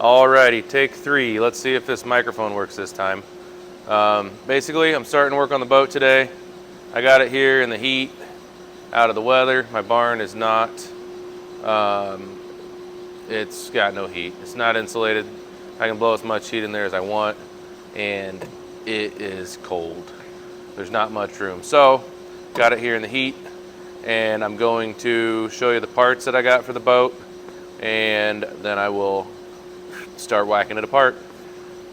Alrighty, take 3. Let's see if this microphone works this time. Basically, I'm starting work on the boat today. I got it here in the heat, out of the weather. My barn is not, it's got no heat. It's not insulated. I can blow as much heat in there as I want, and it is cold. There's not much room. So, got it here in the heat, and I'm going to show you the parts that I got for the boat, and then I will start whacking it apart.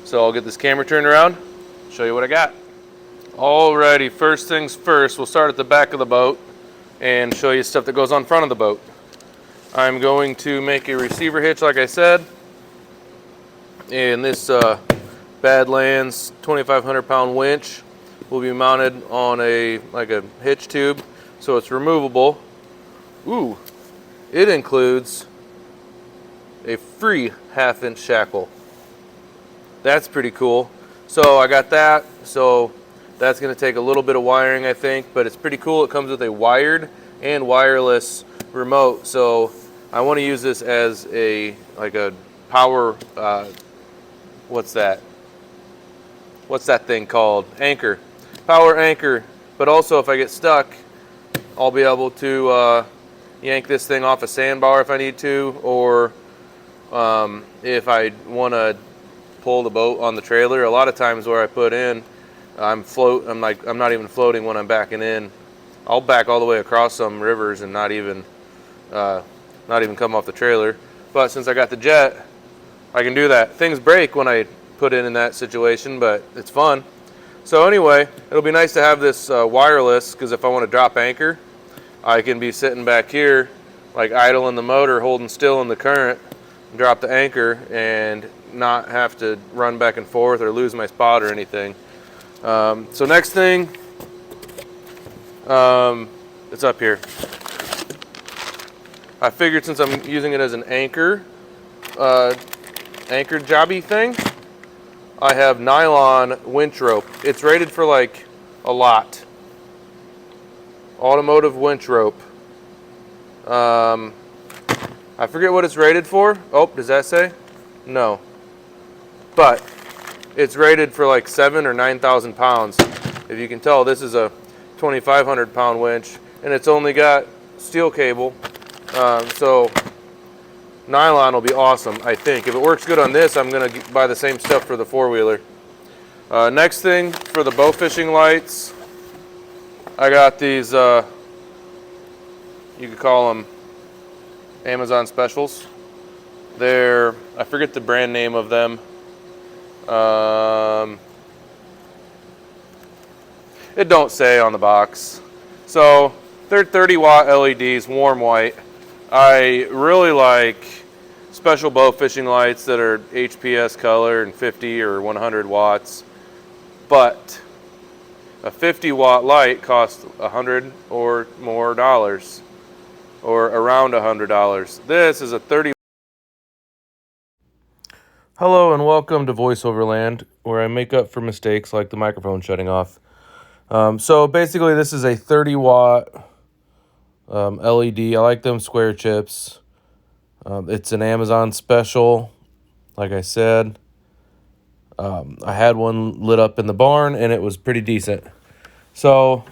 So I'll get this camera turned around, show you what I got. Alrighty, first things first, we'll start at the back of the boat and show you stuff that goes on front of the boat. I'm going to make a receiver hitch, like I said, and this Badlands 2,500 pound winch will be mounted on a hitch tube, so it's removable. Ooh, it includes a free 1/2 inch shackle. That's pretty cool. So I got that. So that's going to take a little bit of wiring, I think, but it's pretty cool. It comes with a wired and wireless remote. So I want to use this as a power. What's that thing called? Anchor. Power anchor. But also, if I get stuck, I'll be able to yank this thing off a sandbar if I need to, or if I want to pull the boat on the trailer. A lot of times where I put in, I'm not even floating when I'm backing in. I'll back all the way across some rivers and not even come off the trailer. But since I got the jet, I can do that. Things break when I put in that situation, but it's fun. So anyway, it'll be nice to have this wireless, because if I want to drop anchor, I can be sitting back here, like idling the motor, holding still in the current, drop the anchor, and not have to run back and forth or lose my spot or anything. So next thing, it's up here. I figured since I'm using it as an anchor jobby thing, I have nylon winch rope. It's rated for like a lot. Automotive winch rope. I forget what it's rated for. Oh, does that say? No. But it's rated for like 7,000 or 9,000 pounds. If you can tell, this is a 2,500 pound winch, and it's only got steel cable. So nylon will be awesome, I think. If it works good on this, I'm going to buy the same stuff for the four-wheeler. Next thing, for the bow fishing lights, I got these, you could call them Amazon specials. They're, I forget the brand name of them. It don't say on the box. So they're 30 watt LEDs, warm white. I really like special bow fishing lights that are HPS color and 50 or 100 watts. But a 50 watt light costs $100 or more dollars, or around $100. This is a 30. Hello and welcome to Voiceover Land, where I make up for mistakes like the microphone shutting off. So basically, this is a 30 watt LED. I like them square chips. It's an Amazon special, like I said. I had one lit up in the barn, and it was pretty decent. So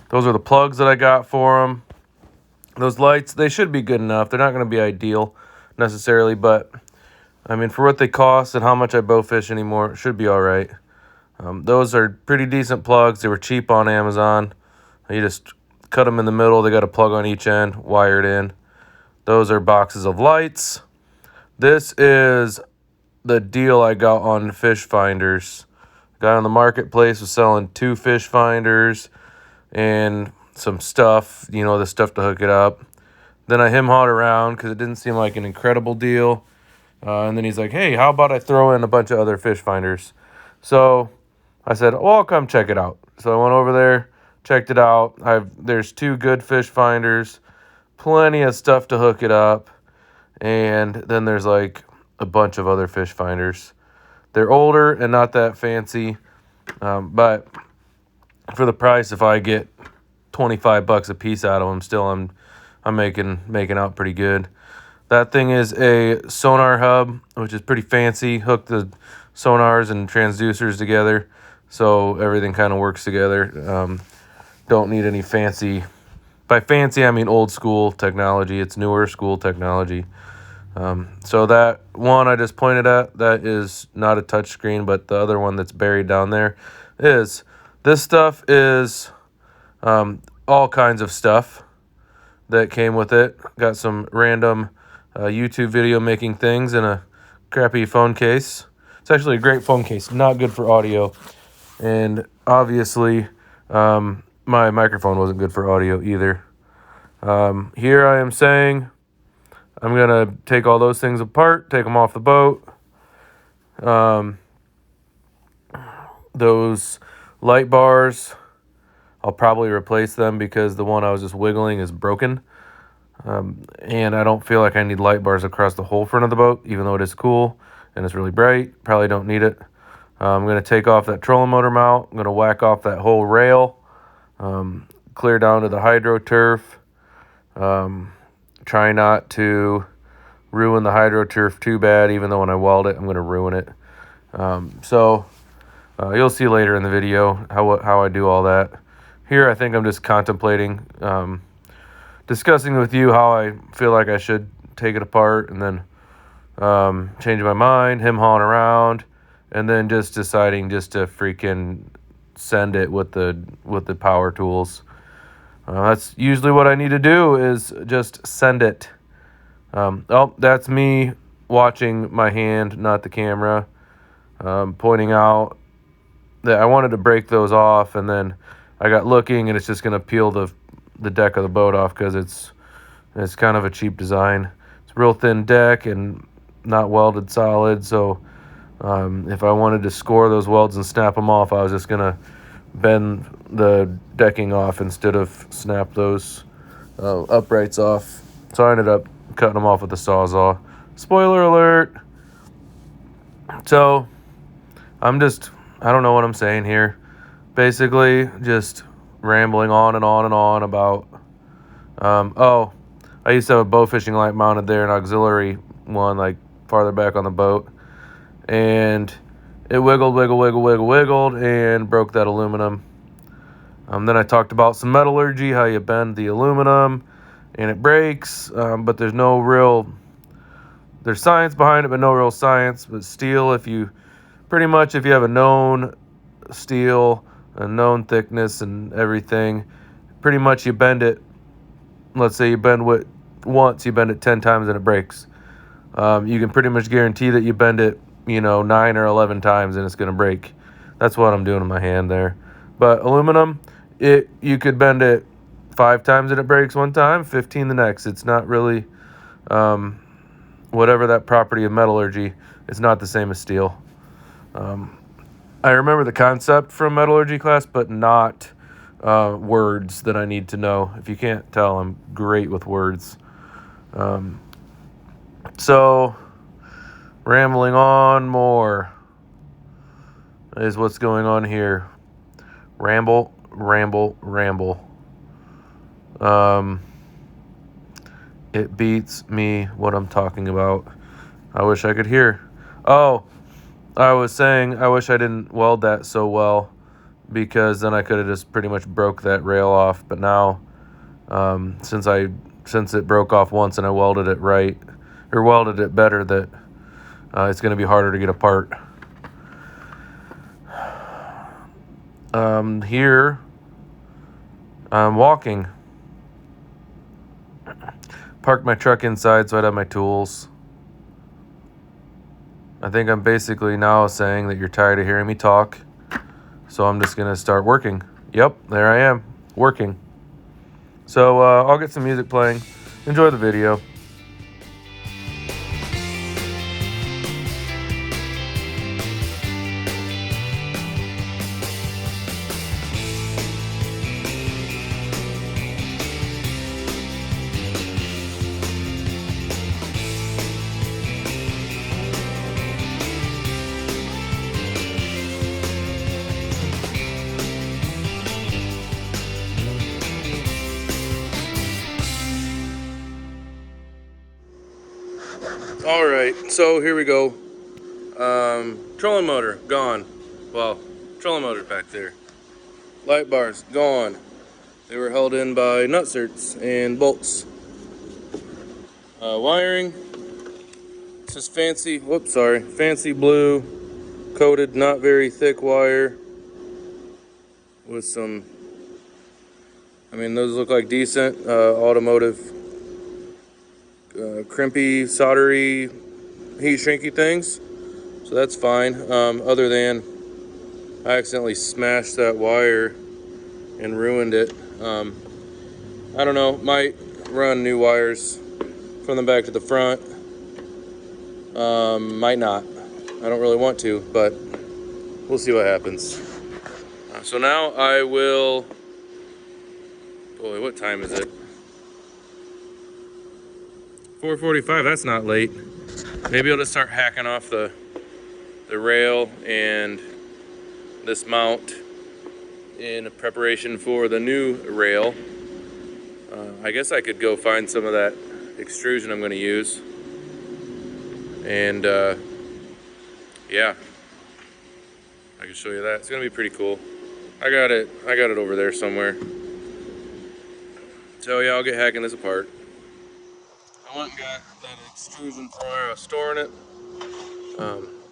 those are the plugs that I got for them. Those lights, they should be good enough. They're not going to be ideal necessarily, but I mean, for what they cost and how much I bow fish anymore, it should be all right. Those are pretty decent plugs. They were cheap on Amazon. You just cut them in the middle. They got a plug on each end, wired in. Those are boxes of lights. This is the deal I got on fish finders. The guy on the marketplace was selling 2 fish finders and some stuff, the stuff to hook it up. Then I him-hawed around because it didn't seem like an incredible deal. And then he's like, hey, how about I throw in a bunch of other fish finders? So I said, well, I'll come check it out. So I went over there, checked it out. There's 2 good fish finders, plenty of stuff to hook it up, and then there's like a bunch of other fish finders. They're older and not that fancy, but for the price, if I get $25 a piece out of them, still I'm making out pretty good. That thing is a Sonar Hub, which is pretty fancy. Hook the sonars and transducers together, so everything kind of works together. Don't need any fancy. By fancy, I mean old school technology. It's newer school technology. So that one I just pointed at, that is not a touch screen, but the other one that's buried down there is. This stuff is all kinds of stuff that came with it. Got some random YouTube video making things in a crappy phone case. It's actually a great phone case, not good for audio. And obviously, my microphone wasn't good for audio either. Here I am saying I'm going to take all those things apart, take them off the boat. Those light bars, I'll probably replace them because the one I was just wiggling is broken. And I don't feel like I need light bars across the whole front of the boat, even though it is cool and it's really bright. Probably don't need it. I'm going to take off that trolling motor mount. I'm going to whack off that whole rail, clear down to the hydro turf. Try not to ruin the hydro turf too bad, even though when I weld it, I'm going to ruin it. So you'll see later in the video how I do all that. Here, I think I'm just contemplating, discussing with you how I feel like I should take it apart, and then changing my mind, him hauling around, and then just deciding just to freaking send it with the power tools. That's usually what I need to do, is just send it. Oh, that's me watching my hand, not the camera, pointing out that I wanted to break those off, and then I got looking, and it's just going to peel the deck of the boat off because it's kind of a cheap design. It's a real thin deck and not welded solid, so if I wanted to score those welds and snap them off, I was just going to bend the decking off instead of snap those uprights off. So I ended up cutting them off with a Sawzall. Spoiler alert. So I don't know what I'm saying here. Basically, just rambling on and on and on about, I used to have a bow fishing light mounted there, an auxiliary one, like farther back on the boat. And it wiggled, and broke that aluminum. Then I talked about some metallurgy, how you bend the aluminum, and it breaks, but there's science behind it, but no real science. But steel, if you have a known steel, a known thickness and everything, pretty much you bend it. Let's say you bend it once, you bend it 10 times and it breaks. You can pretty much guarantee that you bend it, 9 or 11 times and it's going to break. That's what I'm doing in my hand there. But aluminum, you could bend it 5 times and it breaks one time, 15 the next. It's not really, whatever that property of metallurgy, it's not the same as steel. I remember the concept from metallurgy class, but not words that I need to know. If you can't tell, I'm great with words. So, rambling on more is what's going on here. Ramble. It beats me what I'm talking about. I wish I could hear. Oh, I was saying I wish I didn't weld that so well, because then I could have just pretty much broke that rail off. But now, since it broke off once and I welded it right, or welded it better, that it's going to be harder to get apart. Here, I'm walking. Parked my truck inside so I'd have my tools. I think I'm basically now saying that you're tired of hearing me talk, so I'm just going to start working. Yep, there I am, working. So I'll get some music playing. Enjoy the video. All right, so here we go. Trolling motor gone. Well, trolling motor back there. Light bars gone. They were held in by nutserts and bolts. Wiring. It's just fancy. Whoops, sorry. Fancy blue, coated, not very thick wire with some. I mean, those look like decent automotive crimpy, soldery, heat shrinky things. So that's fine. Other than I accidentally smashed that wire and ruined it. I don't know. Might run new wires from the back to the front. Might not. I don't really want to, but we'll see what happens. So now I will. Boy, what time is it? 4:45. That's not late. Maybe I'll just start hacking off the rail and this mount in preparation for the new rail. I guess I could go find some of that extrusion I'm going to use. And yeah, I can show you that. It's going to be pretty cool. I got it over there somewhere. So yeah, I'll get hacking this apart. I went and got that extrusion from where I was storing it.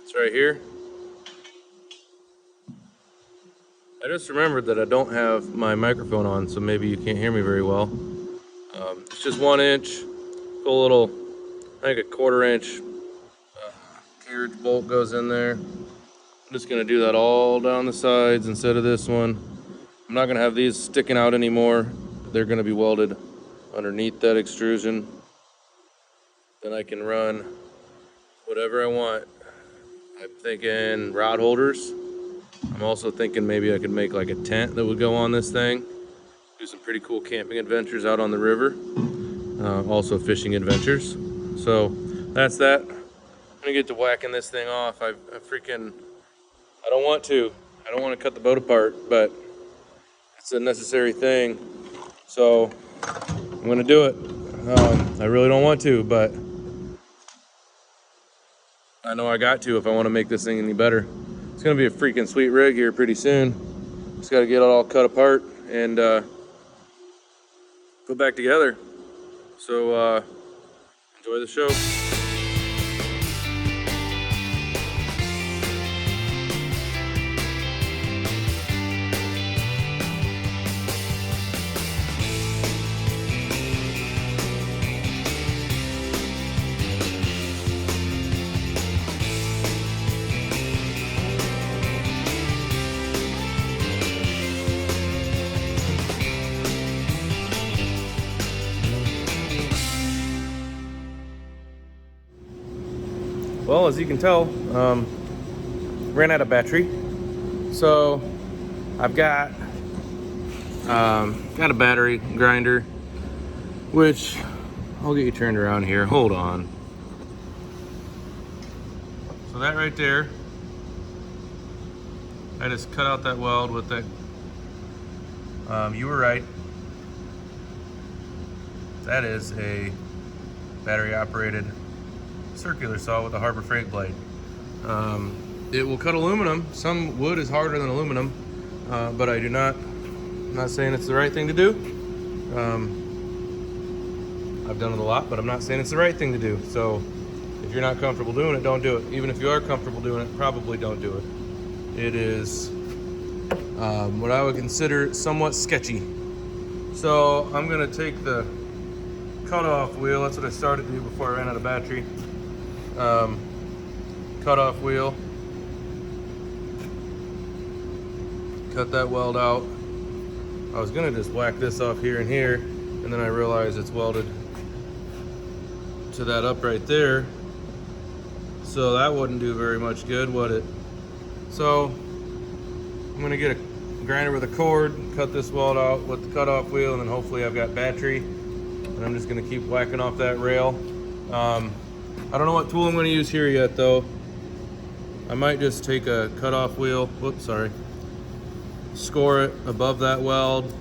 It's right here. I just remembered that I don't have my microphone on, so maybe you can't hear me very well. It's just 1 inch, cool little, I think a 1/4 inch carriage bolt goes in there. I'm just gonna do that all down the sides instead of this one. I'm not gonna have these sticking out anymore. They're gonna be welded underneath that extrusion. Then I can run whatever I want. I'm thinking rod holders. I'm also thinking maybe I could make like a tent that would go on this thing. Do some pretty cool camping adventures out on the river. Also fishing adventures. So that's that. I'm gonna get to whacking this thing off. I don't want to cut the boat apart, but it's a necessary thing. So I'm gonna do it. I really don't want to, but I know I got to if I want to make this thing any better. It's gonna be a freaking sweet rig here pretty soon. Just gotta get it all cut apart and put back together. So enjoy the show. Well, as you can tell, ran out of battery. So I've got a battery grinder, which I'll get you turned around here. Hold on. So that right there, I just cut out that weld with that. You were right. That is a battery operated circular saw with a Harbor Freight blade. It will cut aluminum. Some wood is harder than aluminum, but I'm not saying it's the right thing to do. I've done it a lot, but I'm not saying it's the right thing to do. So if you're not comfortable doing it, don't do it. Even if you are comfortable doing it, probably don't do it. It is what I would consider somewhat sketchy. So I'm gonna take the cutoff wheel. That's what I started to do before I ran out of battery. Cutoff wheel. Cut that weld out. I was gonna just whack this off here and here, and then I realized it's welded to that upright there. So that wouldn't do very much good, would it? So I'm gonna get a grinder with a cord, cut this weld out with the cutoff wheel, and then hopefully I've got battery. And I'm just gonna keep whacking off that rail. I don't know what tool I'm gonna use here yet though. I might just take a cutoff wheel, whoops, sorry. Score it above that weld,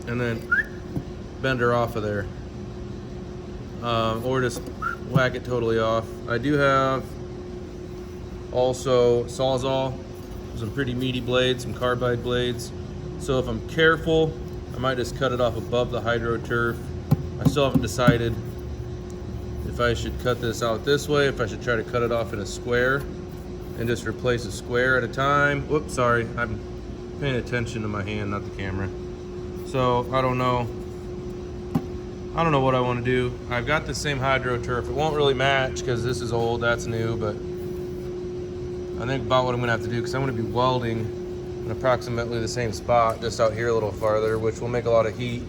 and then bend her off of there. or just whack it totally off. I do have also Sawzall, some pretty meaty blades, some carbide blades. So if I'm careful, I might just cut it off above the hydro turf. I still haven't decided if I should cut this out this way, if I should try to cut it off in a square and just replace a square at a time. Whoops, sorry, I'm paying attention to my hand, not the camera. So I don't know what I want to do. I've got the same hydro turf. It won't really match because this is old, that's new, but I think about what I'm gonna have to do, because I'm gonna be welding in approximately the same spot, just out here a little farther, which will make a lot of heat.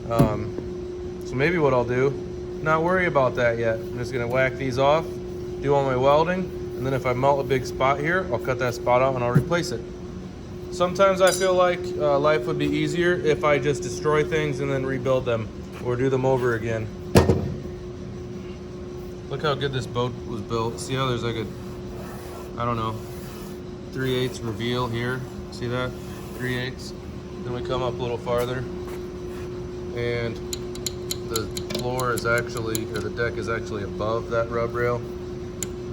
So maybe what I'll do, not worry about that yet. I'm just gonna whack these off, do all my welding, and then if I melt a big spot here, I'll cut that spot out and I'll replace it. Sometimes I feel like life would be easier if I just destroy things and then rebuild them or do them over again. Look how good this boat was built. See how there's like a, I don't know, 3/8 reveal here. See that? 3/8. Then we come up a little farther, and the floor is actually, or the deck is actually above that rub rail.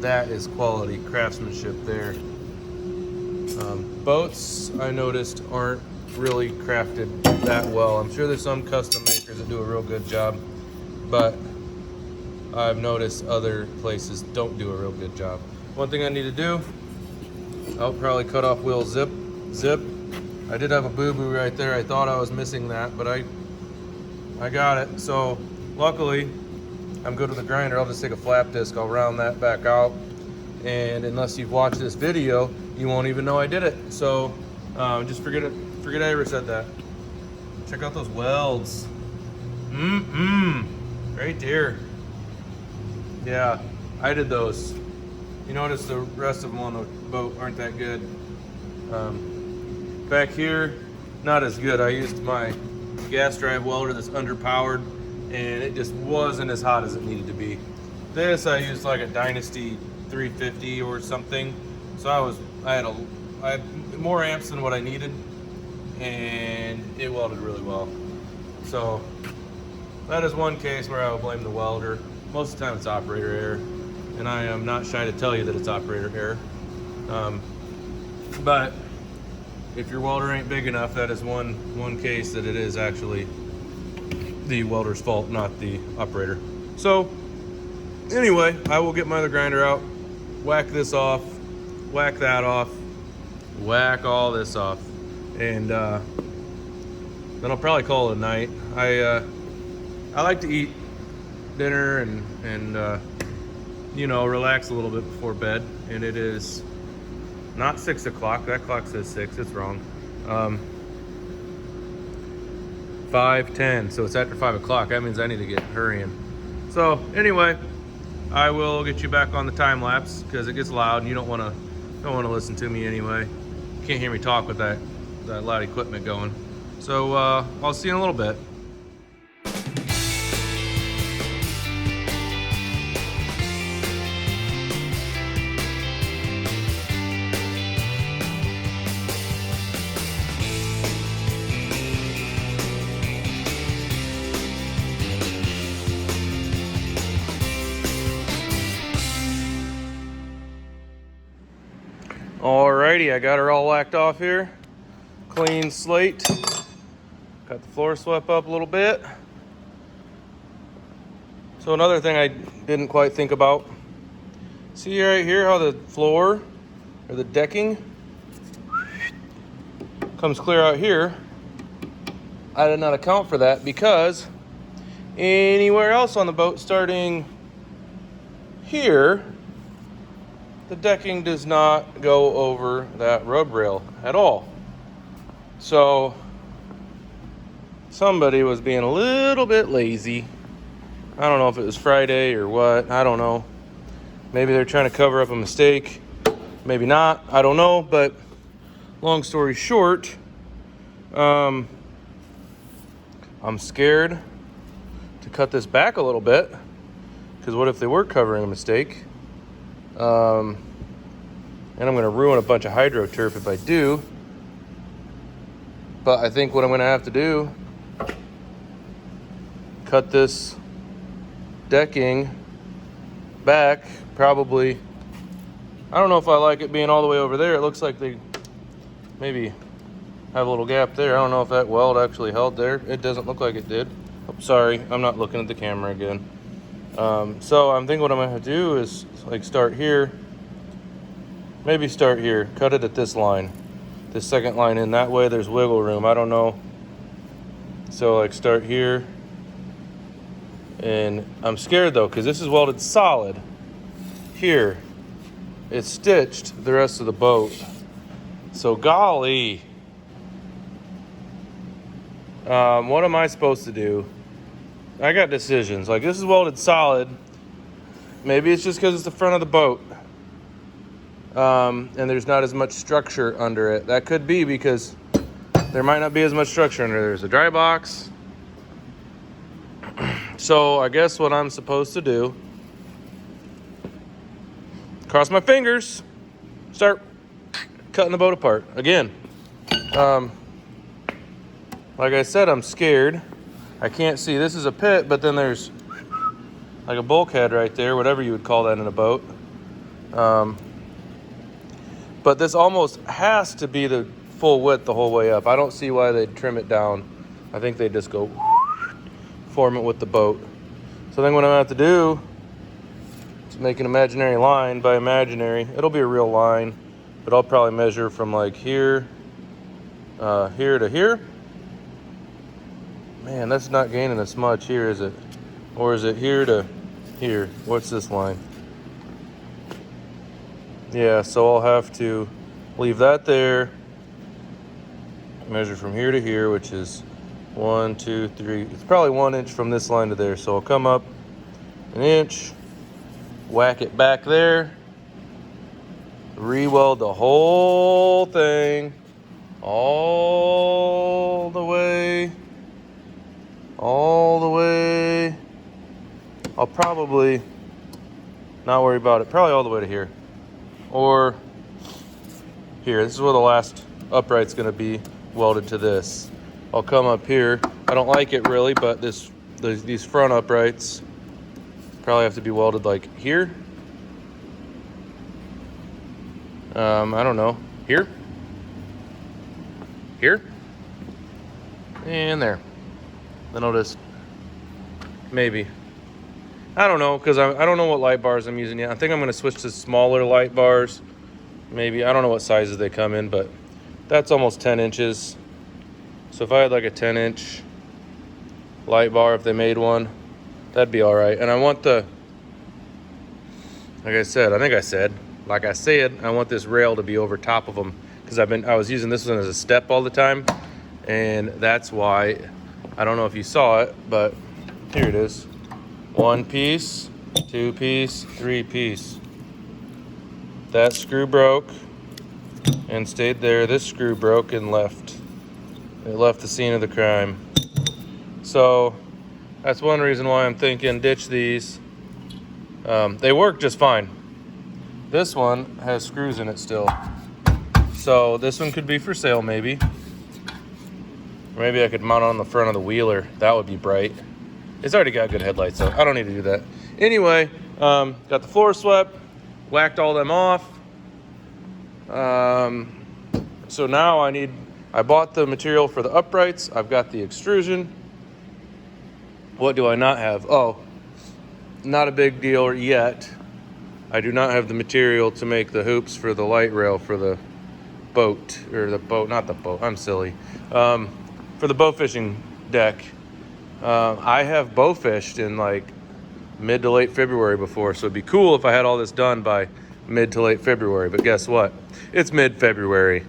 That is quality craftsmanship there. Boats, I noticed, aren't really crafted that well. I'm sure there's some custom makers that do a real good job, but I've noticed other places don't do a real good job. One thing I need to do, I'll probably cut off wheel zip. I did have a boo-boo right there. I thought I was missing that, but I got it. So luckily, I'm good with the grinder. I'll just take a flap disc, I'll round that back out. And unless you've watched this video, you won't even know I did it. So just forget I ever said that. Check out those welds. Right there. Yeah, I did those. You notice the rest of them on the boat aren't that good. Back here, not as good. I used my gas drive welder that's underpowered, and it just wasn't as hot as it needed to be. This I used like a Dynasty 350 or something. So I had more amps than what I needed, and it welded really well. So that is one case where I would blame the welder. Most of the time it's operator error, and I am not shy to tell you that it's operator error. But if your welder ain't big enough, that is one case that it is actually the welder's fault, not the operator. So anyway, I will get my other grinder out, whack this off, whack that off, whack all this off, and then I'll probably call it a night. I like to eat dinner and you know, relax a little bit before bed, and it is not 6 o'clock. That clock says 6. It's wrong. 5:10. So it's after 5 o'clock. That means I need to get hurrying. So anyway, I will get you back on the time lapse because it gets loud and you don't want to listen to me anyway. You can't hear me talk with that loud equipment going. So I'll see you in a little bit. Alrighty, I got her all whacked off here. Clean slate. Got the floor swept up a little bit. So another thing I didn't quite think about. See right here how the floor or the decking comes clear out here. I did not account for that because anywhere else on the boat starting here, the decking does not go over that rub rail at all. So somebody was being a little bit lazy. I don't know if it was Friday or what. I don't know. Maybe they're trying to cover up a mistake. Maybe not. I don't know. But long story short, I'm scared to cut this back a little bit, because what if they were covering a mistake? And I'm going to ruin a bunch of hydro turf if I do. But I think what I'm going to have to do, cut this decking back, probably. I don't know if I like it being all the way over there. It looks like they maybe have a little gap there. I don't know if that weld actually held there. It doesn't look like it did. Oh, sorry, I'm not looking at the camera again. So I'm thinking what I'm gonna do is like start here, maybe start here, cut it at this line, this second line in. That way there's wiggle room. I don't know. So like start here, and I'm scared though because this is welded solid here. It's stitched the rest of the boat. So golly, what am I supposed to do? I got decisions. Like this is welded solid. Maybe it's just because it's the front of the boat, and there's not as much structure under it. That could be because there might not be as much structure under there. There's a dry box. So I guess what I'm supposed to do, cross my fingers, start cutting the boat apart again. Like I said, I'm scared. I can't see. This is a pit, but then there's like a bulkhead right there, whatever you would call that in a boat. But this almost has to be the full width the whole way up. I don't see why they'd trim it down. I think they just go form it with the boat. So then what I'm gonna have to do is make an imaginary line. By imaginary, it'll be a real line, but I'll probably measure from like here, here to here. Man, that's not gaining as much here, is it? Or is it here to here? What's this line? Yeah, so I'll have to leave that there. Measure from here to here, which is 1, 2, 3. It's probably 1 inch from this line to there. So I'll come up an inch, whack it back there, re-weld the whole thing all the way. I'll probably not worry about it. Probably all the way to here. Or here. This is where the last upright's going to be welded to this. I'll come up here. I don't like it really, but these front uprights probably have to be welded like here. I don't know. Here. And there. Then I'll just, maybe. I don't know, because I don't know what light bars I'm using yet. I think I'm going to switch to smaller light bars. Maybe. I don't know what sizes they come in, but that's almost 10 inches. So if I had like a 10-inch light bar, if they made one, that'd be all right. And I want the, like I said, I want this rail to be over top of them, because I was using this one as a step all the time, and that's why. I don't know if you saw it, but here it is. 1 piece, 2 piece, 3 piece. That screw broke and stayed there. This screw broke and left. It left the scene of the crime. So that's one reason why I'm thinking ditch these. They work just fine. This one has screws in it still. So this one could be for sale maybe. Maybe I could mount it on the front of the wheeler. That would be bright. It's already got good headlights, so I don't need to do that. Anyway, got the floor swept, whacked all them off. So now I bought the material for the uprights. I've got the extrusion. What do I not have? Oh, not a big deal yet. I do not have the material to make the hoops for the light rail for the boat, not the boat, I'm silly. For the bow fishing deck. I have bow fished in like mid to late February before, so it'd be cool if I had all this done by mid to late February, but guess what? It's mid-February.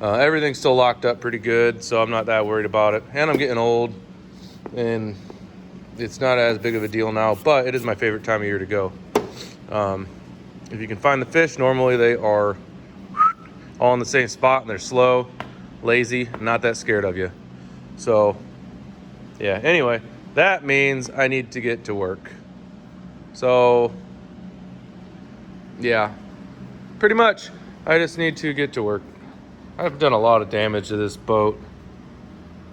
Everything's still locked up pretty good, so I'm not that worried about it. And I'm getting old, and it's not as big of a deal now, but it is my favorite time of year to go. If you can find the fish, normally they are all in the same spot, and they're slow, lazy, not that scared of you. So, yeah, anyway, that means I need to get to work. So, yeah, pretty much, I just need to get to work. I've done a lot of damage to this boat.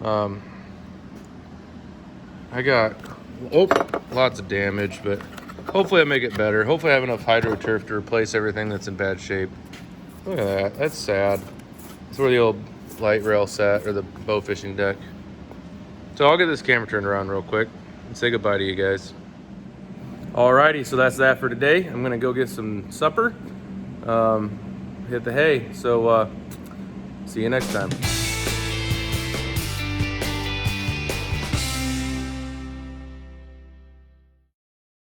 I got Oh, lots of damage, but hopefully I make it better. Hopefully I have enough hydro turf to replace everything that's in bad shape. Look at that. That's sad. That's where the old light rail sat, or the bow fishing deck. So I'll get this camera turned around real quick and say goodbye to you guys. Alrighty, so that's that for today. I'm gonna go get some supper, hit the hay. So see you next time.